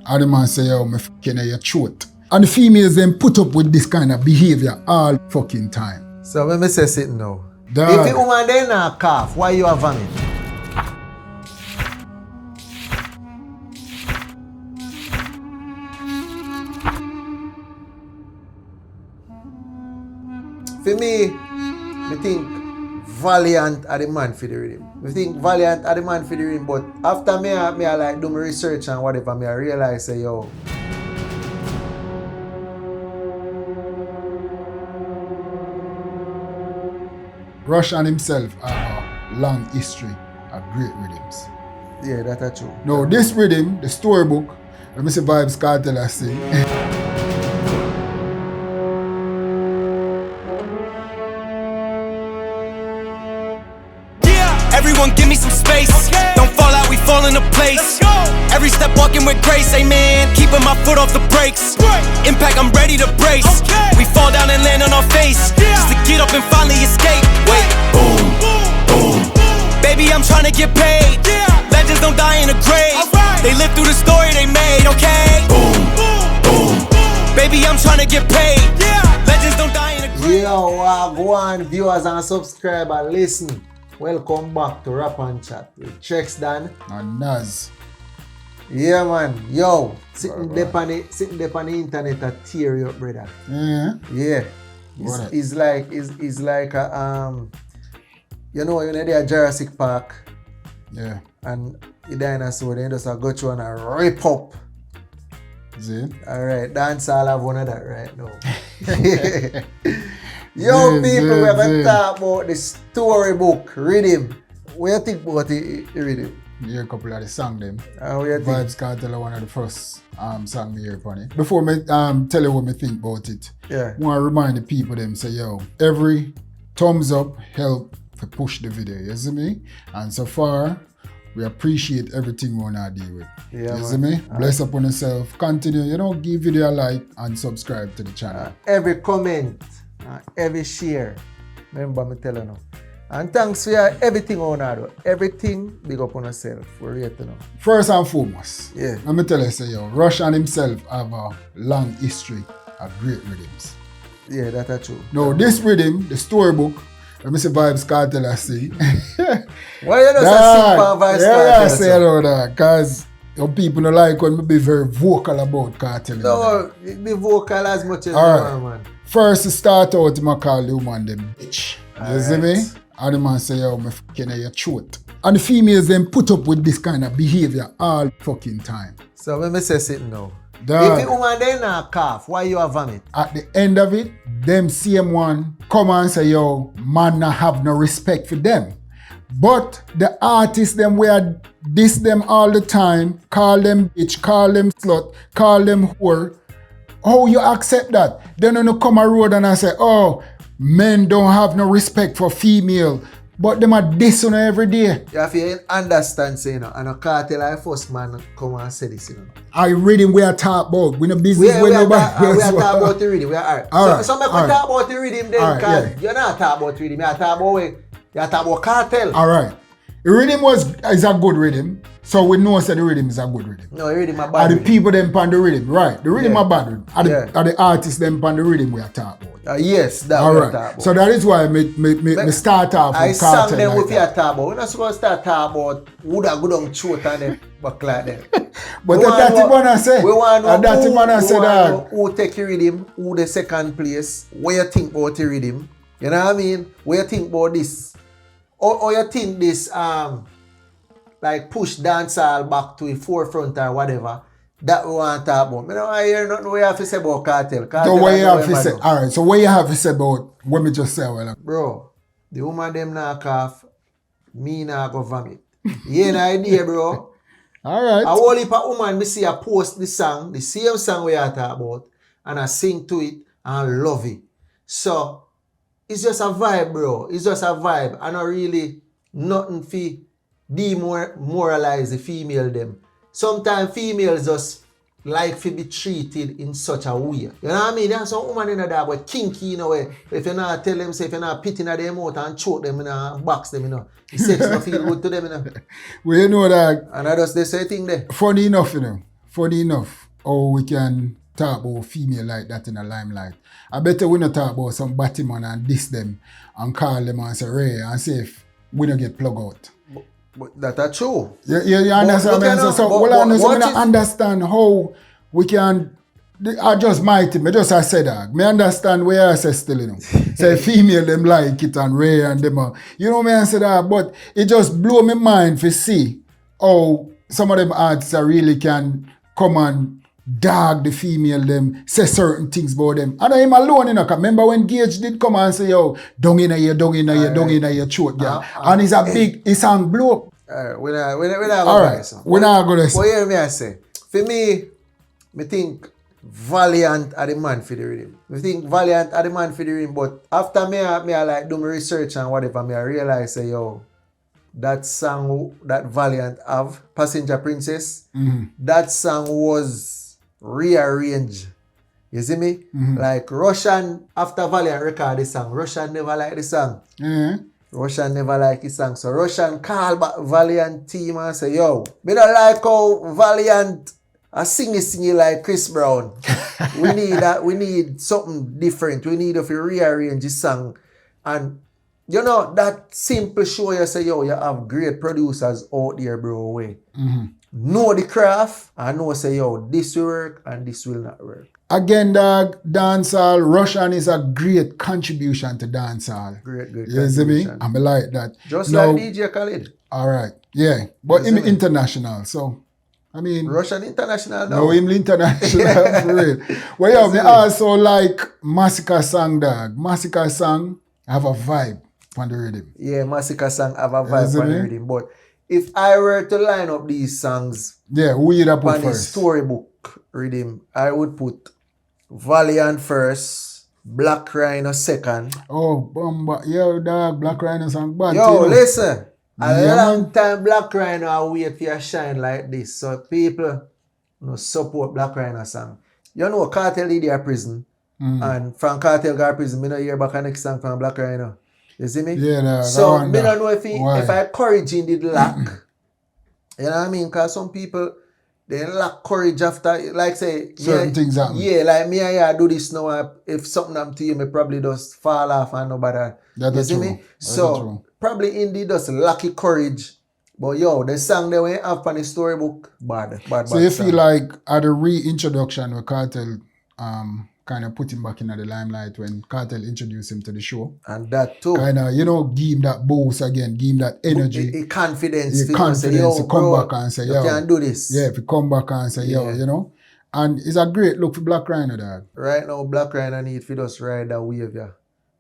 And the man say, yo, me fucking your throat. And the females then put up with this kind of behavior all fucking time. So let me say something now. Dog. If the woman then not cough, why you have vomit? For me, I think Valiant are the man for the rhythm. I think Valiant are the man for the rhythm, but after me I like do my research and whatever, I realize say, yo, Rvssian himself have a long history of great rhythms. yeah, that's true. Now, this rhythm, the storybook, let me say Vybz Kartel I sing. Everyone give me some space. Okay. Don't fall out, we fall into place. Every step walking with grace, amen. Keeping my foot off the brakes. Right. Impact, I'm ready to brace. Okay. We fall down and land on our face. Just to get up and finally escape. Wait, boom, boom. Baby, I'm trying to get paid. Legends don't die in a grave. Right. They live through the story they made, okay? Boom, boom. Baby, I'm trying to get paid. Legends don't die in a grave. Yo, go on, viewers and subscribers, listen. Welcome back to Rap and Chat with Trex Dan And Naz. Yeah, man. Yo, sitting there on the internet to tear you up, brother. Yeah. It's like a, you know there at Jurassic Park. Yeah. And the dinosaur then just go through and rip up. See? Alright, Dancehall have one of that right now. Yo, people, we're going to talk about the Storybook Riddim. What do you think about the Riddim? You hear a couple of the songs them. What do you think? Vybz Kartel are one of the first songs me hear upon it. Before me tell you what I think about it, yeah. I want to remind the people them say, yo, every thumbs up help to push the video, you see me? And so far, we appreciate everything we want to deal with. Yeah, you see me? Bless upon yourself. Continue, give video a like and subscribe to the channel. Every comment, every share, remember me tell you now. And thanks for everything on do. Everything big up on yourself. We rate you know. First and foremost, yeah. let me tell you, say, yo, Rvssian himself have a long history of great rhythms. Yeah, that's true. Now, this rhythm, the storybook, let me say Vybz Kartel I see. Why you not sing for Vybz Kartel? Yeah, I say all that, because people don't like when me be very vocal about Kartel. No, be vocal as much as you want, man. First, to start out, I call the woman them bitch. You see me? And the man say, yo, me fucking your throat. And the females then put up with this kind of behavior all fucking time. So let me say something now. Dog. If the woman then not cough, why you have vomit? At the end of it, them same one come and say, yo, man not have no respect for them. But the artists them where diss them all the time, call them bitch, call them slut, call them whore. How you accept that? Then you come a road and I say, oh, men don't have no respect for female, but them are dissing every day. You have to understand, say, you know, and a cartel like first man come and say this, you know. I reading we are talk about. We no business with nobody. We are talk about the rhythm. We are alright. So make we talk about the rhythm then, because you're not talk about rhythm. You talk about cartel. Alright. The rhythm is a good rhythm. So we know that the rhythm is a good rhythm. No, the rhythm is bad. Are the people them on the rhythm, right? The rhythm are bad rhythm. Are the artists them on the rhythm we are talking about. Yes, that we are talking about. So that is why me start off with Kartel. I sang them with your talk about. We're not supposed to start talking about who that go down throat and them back like them. But that's what I say. We want to know who take your rhythm, who the second place, what you think about the rhythm. You know what I mean? What you think about this? Or you think this like push dancehall back to the forefront or whatever, that we want to talk about. I hear nothing we have to say about Kartel. So what you have to say? Alright, so what you have to say about what me just say? Well, bro, the woman them not cough, me not go vomit. You ain't idea, bro. Alright. A whole heap of woman, me see a post the song, the same song we are talking about, and I sing to it and love it. So, it's just a vibe, bro. It's just a vibe. I not really nothing for demoralize the female them. Sometimes females just like to be treated in such a way. You know what I mean? There's some woman in that way kinky in a way. If you not tell them, say if you're not pitting at them out and choke them and box them, you know. The sex not feel good to them, you know. Well, you know that. And I just they say thing there. Funny enough, you know. funny enough, how we can talk about female like that in the limelight. I better we not talk about some Batman and diss them and call them and say Ray and say if we don't get plugged out. But that's true. You understand what I'm saying? So I understand how we can. I just mighty. Me just I said that. Me understand where I say still, you know. Say female them like it and Ray and them. You know me I say that, but it just blow my mind to see how some of them artists really can come and dog the female them, say certain things about them. And I'm alone, you know, cause remember when Gage did come and say, yo, dung in your throat, girl. And it's a big, it's on blow up. We're not going to We're not going to say. What hear me I say? For me think Valiant are the man for the rhythm. I think Valiant are the man for the rhythm, but after me I like do my research and whatever, me I realize say, yo, that song that Valiant have, Passenger Princess, that song was rearranged. You see me? Like Rvssian, after Valiant record the song, Rvssian never like the song. Rvssian never like the song. So Rvssian call back Valiant team and say, yo, me don't like how Valiant a singy like Chris Brown. We need something different. We need to rearrange this song. And you know, that simple show you say, yo, you have great producers out there, bro, way. Know the craft and know say, yo, this will work and this will not work. Again, dog, dancehall, Rvssian is a great contribution to dancehall. Great you see me? I'm like that. Just now, like DJ Khaled. All right, yeah. But him international, so, I mean... Rvssian international now. No, him international, for real. Well, yeah, me also like Masicka song, dog. Masicka song have a vibe on the rhythm. Yeah, Masicka song have a vibe on the rhythm. But if I were to line up these songs... Yeah, who you put on first? The Storybook Riddim, I would put Valiant first, Black Rhino second. Oh, bomba. Yo, dog, Black Rhino song bad. Yo, listen. A long time Black Rhino I wait for you shine like this. So people support Black Rhino song. You know Kartel did their prison. And from Kartel got prison, me no hear back a next song from Black Rhino. You see me? Yeah, so me don't know if I courage in did lack. You know what I mean? Because some people they lack courage after, like say, certain things happen. Yeah, like me I do this now. If something happen to you, me probably just fall off and nobody. You see me? So probably indeed just lacky courage. But yo, the song they went up on the storybook, bad. So you feel like at the reintroduction where Kartel kind of put him back in the limelight when Kartel introduced him to the show. And that too. Kind of, give him that boost again, give him that energy. The confidence. The confidence to come back and say, yo. You can do this. Yeah, if you come back and say, yo, And it's a great look for Black Rhino, dog. Right now, Black Rhino need to just ride that wave, yeah.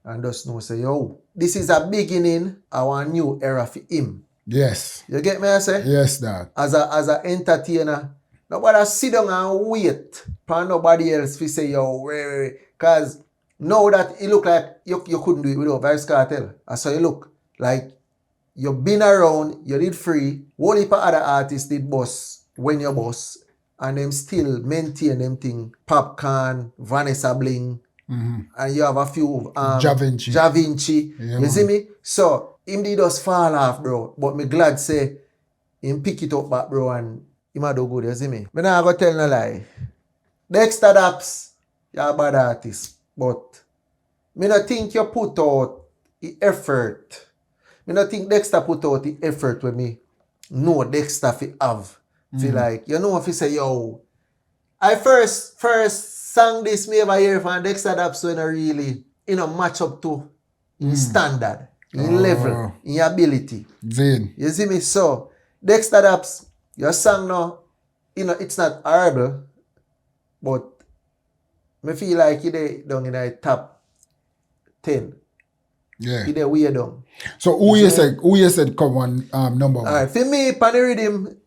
And just know, say, yo, this is a beginning of a new era for him. Yes. You get me, I say? Yes, dog. As a entertainer, nobody sit down and wait for nobody else to say, yo, wait. Because now that it look like you couldn't do it without Vybz Kartel. That's how you look. Like, you've been around, you did free, whole heap of other artists did boss when you boss, and them still maintain them thing. Popcorn, Vanessa Bling, and you have a few... Javinci. Yeah, you see me? So, him did just fall off, bro. But me glad say, him pick it up back, bro, and him a do good, you see me? Me not go tell no lie. Dexta Daps, you're a bad artist. But, me not think you put out the effort. Me not think Dexta put out the effort when me know Dexta fi have. Feel like, if you say, yo, I first sang this me ever hear from Dexta Daps when I really, match up to in standard, in level, in ability. Zane. You see me? So, Dexta Daps, your song now, it's not horrible, but me feel like you're down in the top 10. Yeah. You're way down. So who you said come on number one? Alright, for me, Rhythm,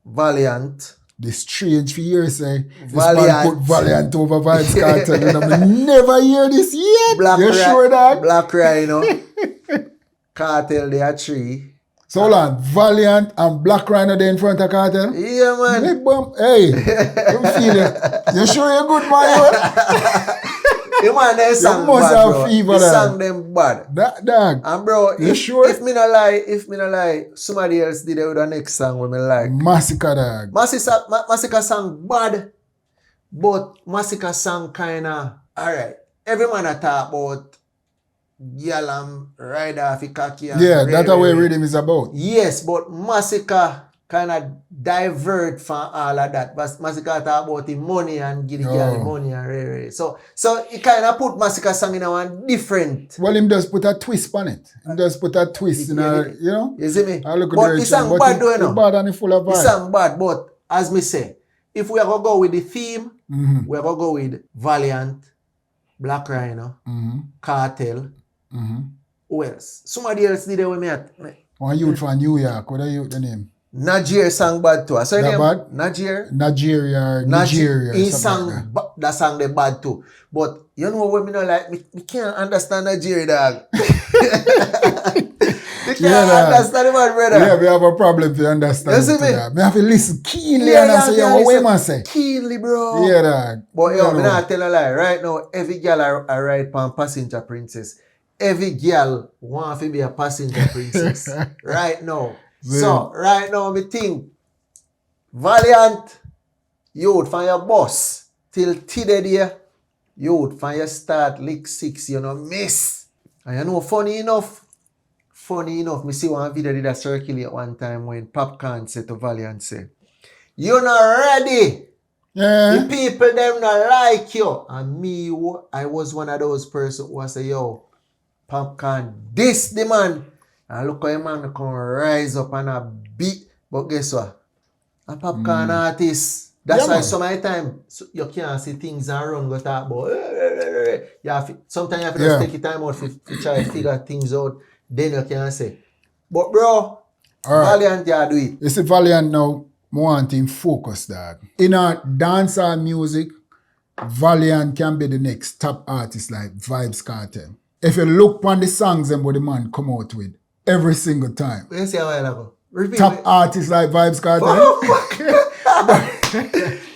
Valiant. The strange for years say this Valiant. man put Valiant over Vybz Kartel. I never hear this yet. You sure that? Black Rhino. Kartel, they are 3. So hold on, Valiant and Black Rhino there in front of Kartel? Yeah, man. Hey, you feel it? You sure you're good, man? The man, they sang must bad, have bro. fever, He dog. sang them bad. That dog. And bro, You if, sure? if me not lie, somebody else did it with the next song when me like. Masicka, dog. Masicka sang bad, but Masicka sang kinda alright. Every man a talk about girl and ride off the cocky and Yeah, that's the way rhythm is about. Yes, but Masicka kinda divert from all of that. But Masicka talk about the money and give the girl the money and rare. So it kinda put Masicka song in a one different. Well, him just put a twist on it. Him just put a twist in a, you know? You see me? I look at But the the song but bad though, you know. bad and it full of The vibe. song bad, but as me say, if we are gonna go with the theme, we are gonna go with Valiant, Black Rhino, Cartel. Who else? Somebody else did it with me at One youth from New York. What are you the name? Nigeria sang bad too. So That name bad? Nigeria. He something like sang that song they bad too. But you know what me not like? Me can't understand Nigeria, dog. Me can't understand the man, brother. Yeah, we have a problem to understand. You see me? That. Me have to listen keenly and I say, yo, what we must say? Keenly, bro. Yeah, dog. But yo, me not tell a lie. Right now, every girl I ride pan passenger princess. Every girl want to be a passenger princess. Right now. Yeah. So, right now, me think Valiant, you would find your boss. Till today, there, you would find your start lick 6, you know, miss. And you know, funny enough, me see one video did a circulate one time when Popcorn said to Valiant, say, you're not ready. Yeah. The people, them not like you. And me, I was one of those persons who was say, yo, Popcorn, this the man. And look how a man can rise up and a beat. But guess what? A Popcorn artist. That's why some of the time you can't see things are wrong. Go talk about. Sometimes you have to just take your time out to try to figure things out. Then you can say. But bro, Valiant, you do it. You see, Valiant now, I want him focus, dog. In our dancehall music, Valiant can be the next top artist like Vybz Kartel. If you look on the songs and what the man come out with every single time. What you say a while ago? Repeat Top it. artists like Vybz Kartel.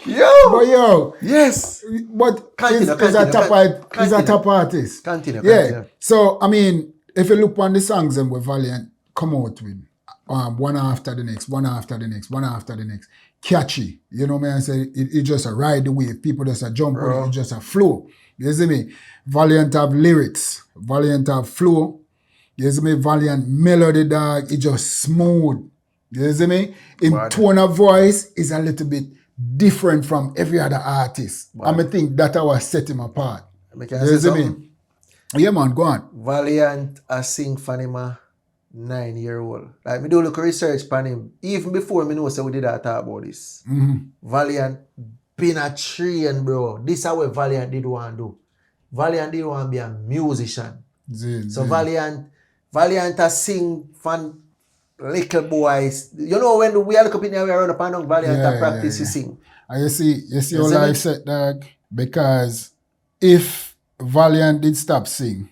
Yo! But yo, Yes! but Continue, he's a continue. top artist. Continue. Yeah. So I mean, if you look on the songs and what Valiant come out with, one after the next, catchy. You know what I say? It just a ride the wave. People just a jump on it. It just a flow. You see me? Valiant have lyrics. Valiant have flow. You see me? Valiant melody, dog. It just smooth. You see me? In tone of voice is a little bit different from every other artist. I think that I was set him apart. You see me? Yeah, man, go on. Valiant a sing for him a 9-year-old. Like, me do look research on him. Even before me know so we did that talk about this. Valiant been a train, bro. This is what Valiant did want to do. Valiant did want to be a musician. Valiant a sing for little boys. You know when we are looking in here, we are up and Valiant a practice to sing. And you see how life set, dog? Because if Valiant did stop sing,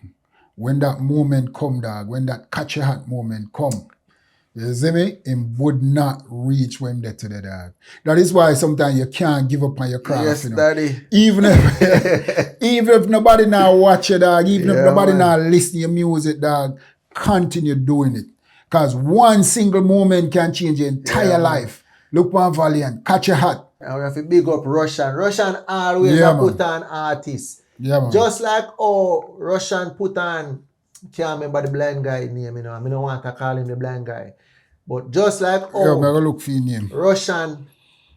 when that moment come, dog, when that catch your hat moment come, you see me? Him would not reach where him there today, dog. That is why sometimes you can't give up on your craft. Yes, you know? daddy. Even if nobody now watch it, dog, even if nobody now listen to your music, dog, continue doing it. Because one single moment can change your entire life. Look one Valiant, catch your hat. And we have to big up Rvssian. Rvssian always put on artists. Yeah, man. Just like Rvssian put on, can't remember the blind guy name, you know. I don't want to call him the blind guy. But just like I'm going to look for your name. Rvssian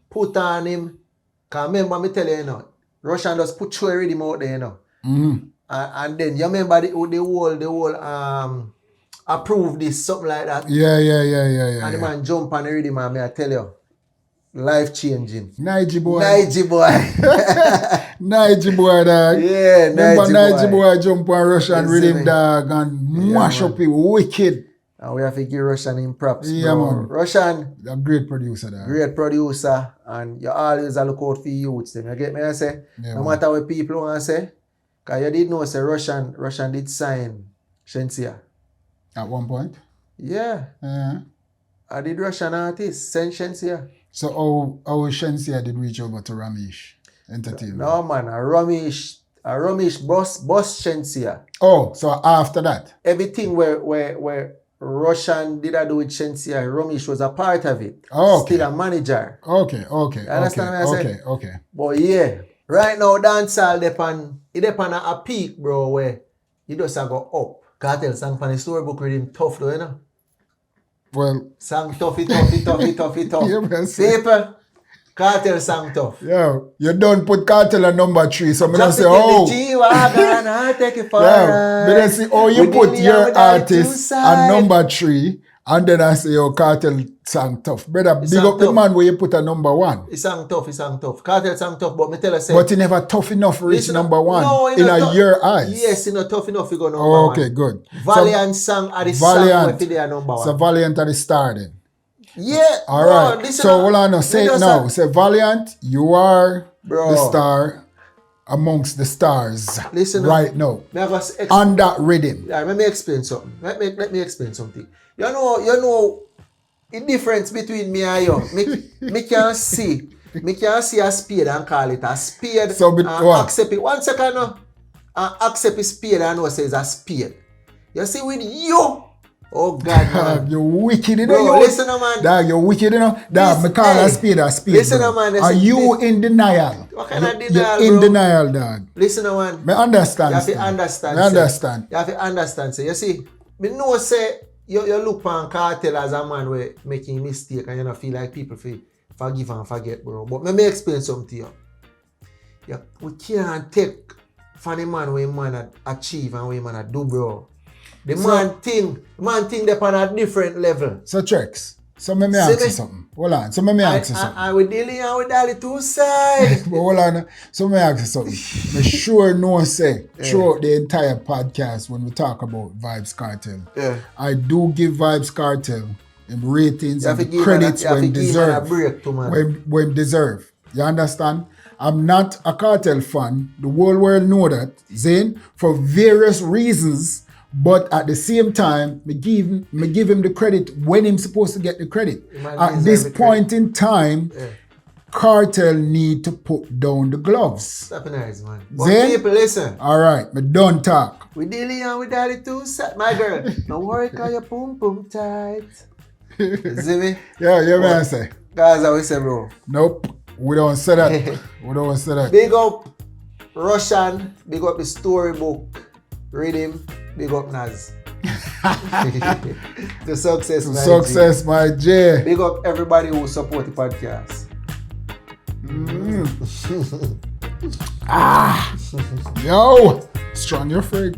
put on him, because remember me tell you, you know, Rvssian just put your rhythm out there, you know. And then you remember the whole approve this, something like that. Yeah. And the man jump on the rhythm and I tell you, life changing. Nige boy. Nige boy, dog. Yeah, Remember Nige boy jump on Rvssian rhythm, dog, and mash up it wicked. And we have to give Rvssian in props. Yeah, bro. man. Rvssian, a great producer, dog. great producer, and you always look out for youths. Them. You get me? I say, no matter what people want to say, because you did know, say Rvssian did sign Shensia. At one point? Yeah. I did Rvssian artist, send Shensia. So how Shensia did reach over to Ramesh Entertainment? No, man. Ramesh Ramesh boss Shensia. Oh, so after that. Everything where Rvssian did I do with Shensia, Ramesh was a part of it. Oh, okay. Still a manager. Okay. You understand what I say? Okay. But yeah, right now dancehall depend on a peak, bro, where you just go up. Kartel sang for the Story Book Riddim tough though, you know? Well, Sang tough. Yeah, man. People, Kartel sang tough. yo, you don't put Kartel at number 3, so me not Just say, to get oh. the G-Wagon, I'll take it for a Yeah, me ride. not say, oh, you We put dealing your with the artist two at side. number 3, and then I say, oh, Kartel sang tough. Brother, big sang up the tough. man where you put a number 1. He sang tough. Kartel sang tough, but me tell you, say, But he never tough enough to reach listen, number 1 no, he in not your eyes. Yes, he not tough enough to go number Oh, 1. okay, good. Valiant sang at the Valiant. song where number 1. So Valiant at the start then. Yeah, All bro, right. listen So up. hold on, no, say Me it just now. Say Valiant, you are Bro. the star amongst the stars Listen up. right now. Me have a On that rhythm. Yeah, let me explain something. Let me explain something. You know the difference between me and you. Me can see a spade and call it a spade. So, and what? accept it. 1 second now. And accept a spade and know say it's a spade. You see with you. Oh God, man. You're wicked, you know. Bro, listen up, man. Dog, you're wicked, you know. Dog, me call a spade a spade. Listen bro. up, man. Are Listen, you in denial? What kind of You're denial, in bro? denial, dog. Listen now, man. Me understand. You have to still. understand. Me say. understand. You have to understand. Say. You see, me know say you look on Kartel as a man where making mistake and you don't feel like people feel forgive and forget, bro. But let me explain something to you. Yeah, we can't take from the man where man achieve and where man do, bro. The man think they're on a different level. So, Trex. So, me ask you something. Hold on. So, me ask you something. I we dealing with all the two sides. But hold on. So me ask you something. Me sure no say throughout the entire podcast when we talk about Vybz Kartel. Yeah. I do give Vybz Kartel him ratings You have and to the credits give him when deserve. a break to man. When deserve. You understand? I'm not a Kartel fan. The whole world know that. Zane, for various reasons. But at the same time, me give him the credit when he's supposed to get the credit. At this point in time, Kartel need to put down the gloves. Stop nice, man. But Then, people, listen. all right, me don't talk. We dealing with all the two sides. My girl, no worry, cause your pum pum tight. You see me? Yeah, man, say. Guys, I will say, bro. Nope, we don't say that. We don't say that. Big up Rvssian, big up the Story Book Riddim, big up Naz. The success, my Success, my J. G. Big up everybody who support the podcast. Yo, strong your freak.